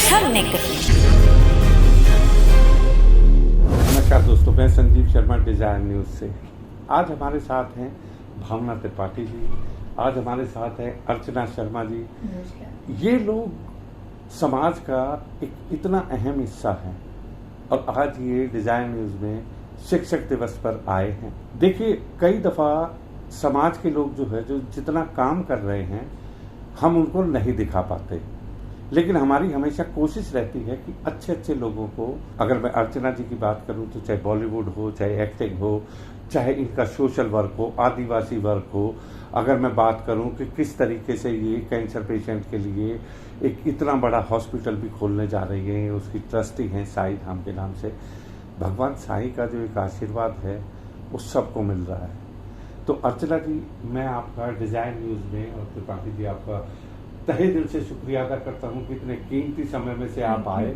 हमने कही। नमस्कार दोस्तों, मैं संजीव शर्मा डिजायर न्यूज से। आज हमारे साथ हैं भावना त्रिपाठी जी, आज हमारे साथ है अर्चना शर्मा जी। ये लोग समाज का एक इतना अहम हिस्सा है और आज ये डिजायर न्यूज में शिक्षक दिवस पर आए हैं। देखिए, कई दफा समाज के लोग जो है, जो जितना काम कर रहे हैं, हम उनको नहीं दिखा पाते, लेकिन हमारी हमेशा कोशिश रहती है कि अच्छे अच्छे लोगों को, अगर मैं अर्चना जी की बात करूं तो चाहे बॉलीवुड हो, चाहे एक्टिंग हो, चाहे इनका सोशल वर्क हो, आदिवासी वर्क हो, अगर मैं बात करूं कि किस तरीके से ये कैंसर पेशेंट के लिए एक इतना बड़ा हॉस्पिटल भी खोलने जा रही है, उसकी ट्रस्टी हैं साई धाम के नाम से। भगवान साई का जो एक आशीर्वाद है वो सबको मिल रहा है। तो अर्चना जी, मैं आपका डिजाइन न्यूज में और त्रिपाठी जी आपका तहे दिल से शुक्रिया अदा करता हूं कि इतने कीमती समय में से आप आए।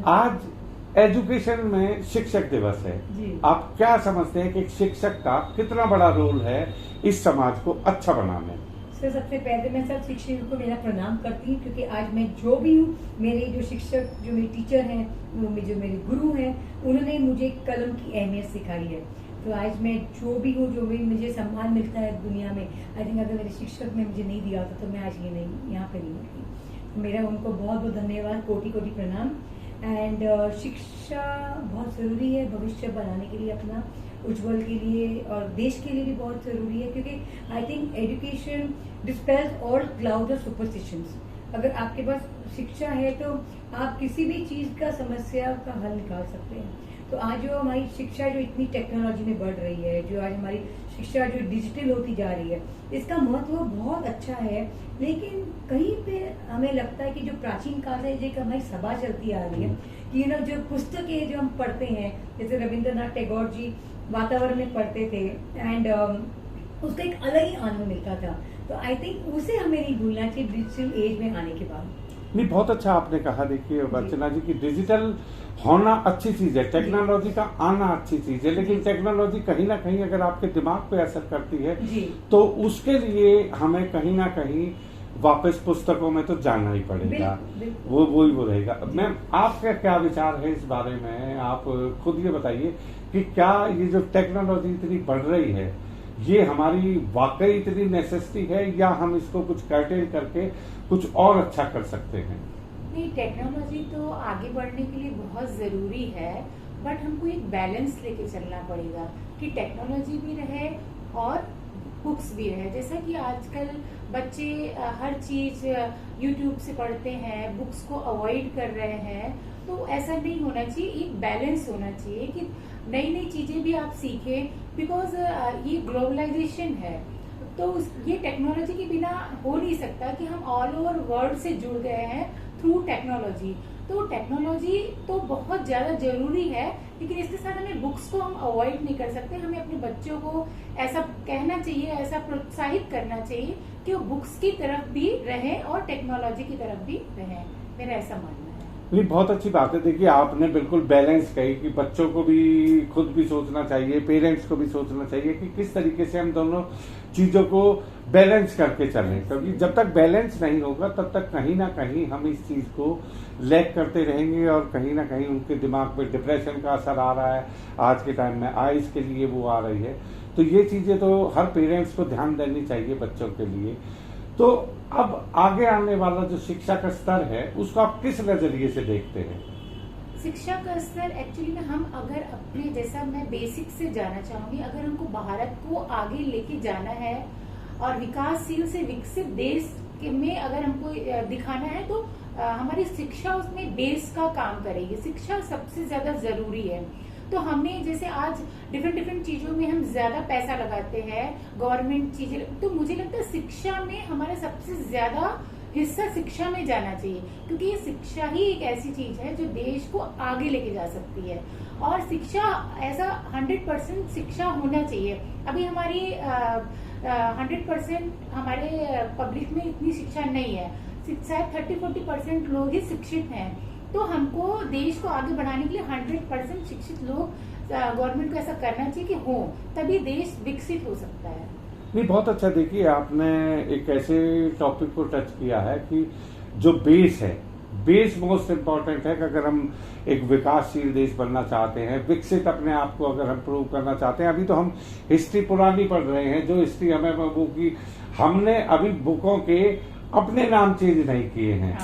आज एजुकेशन में शिक्षक दिवस है, आप क्या समझते हैं कि एक शिक्षक का कितना बड़ा रोल है इस समाज को अच्छा बनाने में? सर, सबसे पहले मैं सब शिक्षकों को मेरा प्रणाम करती हूँ, क्योंकि आज मैं जो भी हूँ, मेरे जो शिक्षक, जो मेरे टीचर हैं, वो जो मेरे गुरु हैं, उन्होंने मुझे कलम की अहमियत सिखाई है। तो आज मैं जो भी हूँ, जो भी मुझे सम्मान मिलता है दुनिया में, आई थिंक अगर मेरे शिक्षक ने मुझे नहीं दिया होता तो मैं आज ये नहीं, यहाँ पे नहीं होती। तो मेरा उनको बहुत बहुत धन्यवाद, कोटि कोटि प्रणाम। एंड शिक्षा बहुत ज़रूरी है भविष्य बनाने के लिए, अपना उज्जवल के लिए और देश के लिए भी बहुत ज़रूरी है, क्योंकि I think education dispels all cloud of superstitions. अगर आपके पास शिक्षा है तो आप किसी भी चीज़ का, समस्या का हल निकाल सकते हैं। तो आज जो हमारी शिक्षा जो इतनी टेक्नोलॉजी में बढ़ रही है, जो आज हमारी शिक्षा जो डिजिटल होती जा रही है, इसका महत्व बहुत अच्छा है। लेकिन कहीं पे हमें लगता है कि जो प्राचीन काल से जो हमारी सभा चलती आ रही है कि जो पुस्तकें जो हम पढ़ते हैं, जैसे रविंद्रनाथ टैगोर जी वातावरण में पढ़ते थे, एंड उसका एक अलग ही आनंद मिलता था। तो आई थिंक उसे हमें नहीं भूलना चाहिए डिजिटल एज में आने के बाद। नहीं, बहुत अच्छा आपने कहा। देखिए अर्चना जी, की डिजिटल होना अच्छी चीज है, टेक्नोलॉजी का आना अच्छी चीज है, लेकिन टेक्नोलॉजी कहीं ना कहीं अगर आपके दिमाग पे असर करती है तो उसके लिए हमें कहीं ना कहीं वापस पुस्तकों में तो जाना ही पड़ेगा। वो रहेगा। मैम, आपका क्या विचार है इस बारे में? आप खुद ये बताइए कि क्या ये जो टेक्नोलॉजी इतनी बढ़ रही है, ये हमारी वाकई इतनी नेसेसिटी है, या हम इसको कुछ कर्टेल करके कुछ और अच्छा कर सकते हैं? नहीं, टेक्नोलॉजी तो आगे बढ़ने के लिए बहुत जरूरी है, बट हमको एक बैलेंस लेके चलना पड़ेगा कि टेक्नोलॉजी भी रहे और बुक्स भी रहे। जैसा कि आजकल बच्चे हर चीज यूट्यूब से पढ़ते हैं, बुक्स को अवॉइड कर रहे हैं, तो ऐसा नहीं होना चाहिए। एक बैलेंस होना चाहिए कि नई नई चीजें भी आप सीखें, बिकॉज ये ग्लोबलाइजेशन है, तो ये टेक्नोलॉजी के बिना हो नहीं सकता कि हम ऑल ओवर वर्ल्ड से जुड़ गए हैं थ्रू टेक्नोलॉजी। तो टेक्नोलॉजी तो बहुत ज्यादा जरूरी है, लेकिन इसके साथ हमें बुक्स को हम अवॉइड नहीं कर सकते। हमें अपने बच्चों को ऐसा कहना चाहिए, ऐसा प्रोत्साहित करना चाहिए कि वो बुक्स की तरफ भी रहें और टेक्नोलॉजी की तरफ भी रहें। मेरा ऐसा मानना है। नहीं, बहुत अच्छी बात है। देखिए, आपने बिल्कुल बैलेंस कही कि बच्चों को भी खुद भी सोचना चाहिए, पेरेंट्स को भी सोचना चाहिए कि किस तरीके से हम दोनों चीजों को बैलेंस करके चलें, क्योंकि जब तक बैलेंस नहीं होगा तब तक कहीं ना कहीं हम इस चीज को लैग करते रहेंगे और कहीं ना कहीं उनके दिमाग पे डिप्रेशन का असर आ रहा है। आज के टाइम में आइज के लिए वो आ रही है, तो ये चीजें तो हर पेरेंट्स को ध्यान देनी चाहिए बच्चों के लिए। तो अब आगे आने वाला जो शिक्षा का स्तर है, उसको आप किस नजरिए से देखते हैं? शिक्षा का स्तर एक्चुअली में हम अगर अपने, जैसा मैं बेसिक से जाना चाहूंगी, अगर हमको भारत को आगे लेके जाना है और विकासशील से विकसित देश में अगर हमको दिखाना है, तो हमारी शिक्षा उसमें बेस का काम करेगी। शिक्षा सबसे ज्यादा जरूरी है। तो हमें जैसे आज डिफरेंट चीजों में हम ज्यादा पैसा लगाते हैं, गवर्नमेंट चीजें, तो मुझे लगता है शिक्षा में हमारा सबसे ज्यादा हिस्सा शिक्षा में जाना चाहिए, क्योंकि ये शिक्षा ही एक ऐसी चीज है जो देश को आगे लेके जा सकती है। और शिक्षा ऐसा 100% शिक्षा होना चाहिए। अभी हमारी 100% हमारे पब्लिक में इतनी शिक्षा नहीं है, शायद 30-40% लोग ही शिक्षित हैं। तो हमको देश को आगे बढ़ाने के लिए 100% शिक्षित लोग, गवर्नमेंट को ऐसा करना चाहिए कि हो, तभी देश विकसित हो सकता है। नहीं, बहुत अच्छा। देखिए, आपने एक ऐसे टॉपिक को टच किया है कि जो बेस है, बेस मोस्ट इम्पॉर्टेंट है कि अगर हम एक विकासशील देश बनना चाहते हैं, विकसित अपने आप को अगर हम प्रूव करना चाहते हैं। अभी तो हम हिस्ट्री पुरानी पढ़ रहे हैं, जो हिस्ट्री हमें वो की हमने अभी बुकों के अपने नाम चेंज नहीं किए हैं।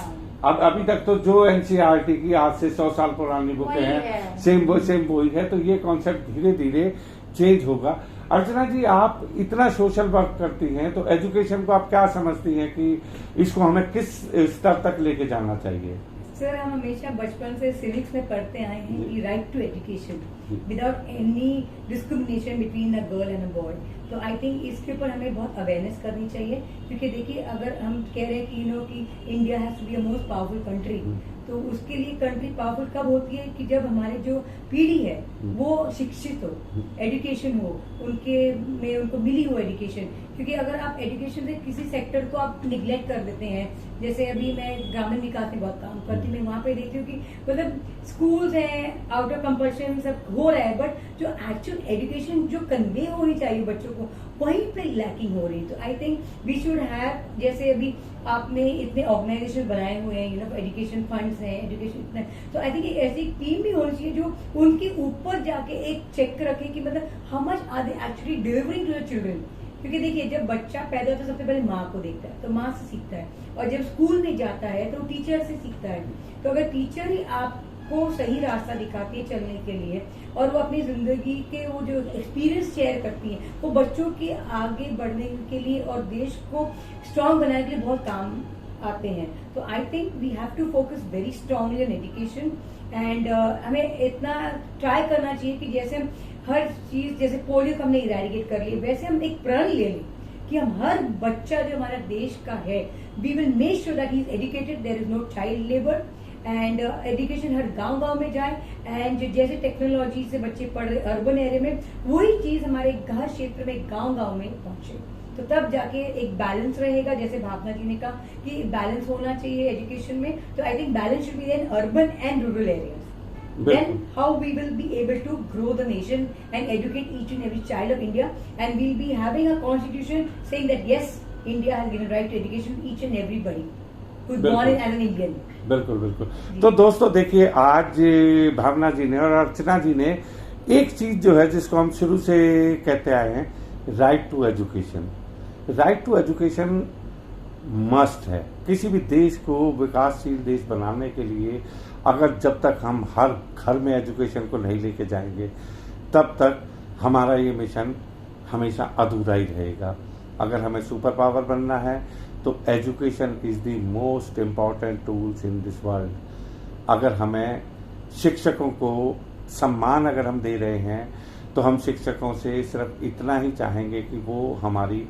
अब अभी तक तो जो एनसीईआरटी की आज से 100 साल पुरानी बुकें हैं, सेम वही है। तो ये कॉन्सेप्ट धीरे धीरे चेंज होगा। अर्चना जी, आप इतना सोशल वर्क करती हैं, तो एजुकेशन को आप क्या समझती हैं कि इसको हमें किस स्तर तक लेके जाना चाहिए? सर, हम हमेशा बचपन से सिविक्स में पढ़ते आए हैं कि right to education without any discrimination between a girl and a boy. तो आई थिंक इसके ऊपर हमें बहुत अवेयरनेस करनी चाहिए, क्योंकि देखिए अगर हम कह रहे हैं कि कि India has to be a most powerful country, तो उसके लिए कंट्री पावरफुल कब होती है कि जब हमारी जो पीढ़ी है वो शिक्षित हो, एजुकेशन हो, उनको मिली हो एजुकेशन। क्योंकि अगर आप एजुकेशन से किसी सेक्टर को आप निगलेक्ट कर देते हैं, जैसे अभी मैं ग्रामीण विकास में बहुत काम करती हूँ, मैं वहाँ पे देखती हूँ कि मतलब स्कूल्स हैं, आउट ऑफ कंपल्शन सब हो रहा है, बट जो एक्चुअल एजुकेशन जो कन्वे होनी चाहिए बच्चों को, वहीं पे लैकिंग हो रही है। तो I think we should have, जैसे अभी आपने इतने ऑर्गेनाइजेशन बनाए हुए हैं, एजुकेशन फंड्स हैं, एजुकेशन इतना, तो आई थिंक ऐसी टीम भी होनी चाहिए जो उनके ऊपर जाके एक चेक रखे कि मतलब how much are they actually delivering to the children. क्योंकि देखिए जब बच्चा पैदा होता है सबसे पहले माँ को देखता है, तो माँ से सीखता है, और जब स्कूल में जाता है तो टीचर से सीखता है। तो अगर टीचर ही आपको सही रास्ता दिखाती है चलने के लिए, और वो अपनी जिंदगी के वो जो एक्सपीरियंस शेयर करती है, वो बच्चों के आगे बढ़ने के लिए और देश को स्ट्रांग बनाने के लिए बहुत काम आते हैं। तो I think we have to focus very strongly on education, and हमें इतना ट्राई करना चाहिए कि जैसे हम हर चीज, जैसे पोलियो को हमने इरेडिकेट कर लिया, वैसे हम एक प्रण ले लें कि हम हर बच्चा जो हमारा देश का है, we will make sure that he is educated, there is no child labour, and education हर गांव में जाए, एंड जैसे टेक्नोलॉजी से बच्चे पढ़ रहे अर्बन एरिया में, वही चीज हमारे घर क्षेत्र में गांव में पहुंचे। तो तब जाके एक बैलेंस रहेगा, जैसे भावना जी ने कहा कि बैलेंस होना चाहिए एजुकेशन में। तो I think balance should be in urban and rural areas. Then how we will be able to grow the nation and educate each and every child of India, and we'll be having a constitution saying that yes, India has given right to education to each and everybody who is born as an Indian. बिल्कुल बिल्कुल। तो दोस्तों देखिए, आज भावना जी ने और अर्चना जी ने एक चीज जो है जिसको हम शुरू से कहते आए हैं, right to education. Right to education must है किसी भी देश को विकासशील देश बनाने के लिए। अगर जब तक हम हर घर में एजुकेशन को नहीं लेके जाएंगे, तब तक हमारा ये मिशन हमेशा अधूरा ही रहेगा। अगर हमें सुपर पावर बनना है तो education is the most important tools in this world. अगर हमें शिक्षकों को सम्मान अगर हम दे रहे हैं, तो हम शिक्षकों से सिर्फ इतना ही चाहेंगे कि वो हमारी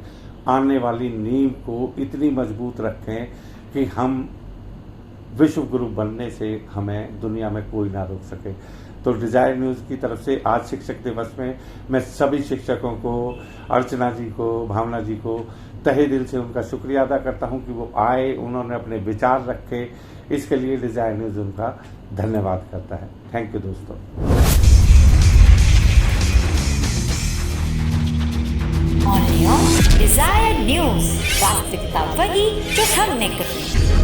आने वाली नींव को इतनी मजबूत रखें कि हम विश्व गुरु बनने से हमें दुनिया में कोई ना रोक सके। तो डिजायर न्यूज़ की तरफ से आज शिक्षक दिवस में मैं सभी शिक्षकों को, अर्चना जी को, भावना जी को तहे दिल से उनका शुक्रिया अदा करता हूं कि वो आए, उन्होंने अपने विचार रखे। इसके लिए डिजायर न्यूज़ उनका धन्यवाद करता है। थैंक यू दोस्तों। Only on Desire News, वास्तविकता वही जो हमने कही।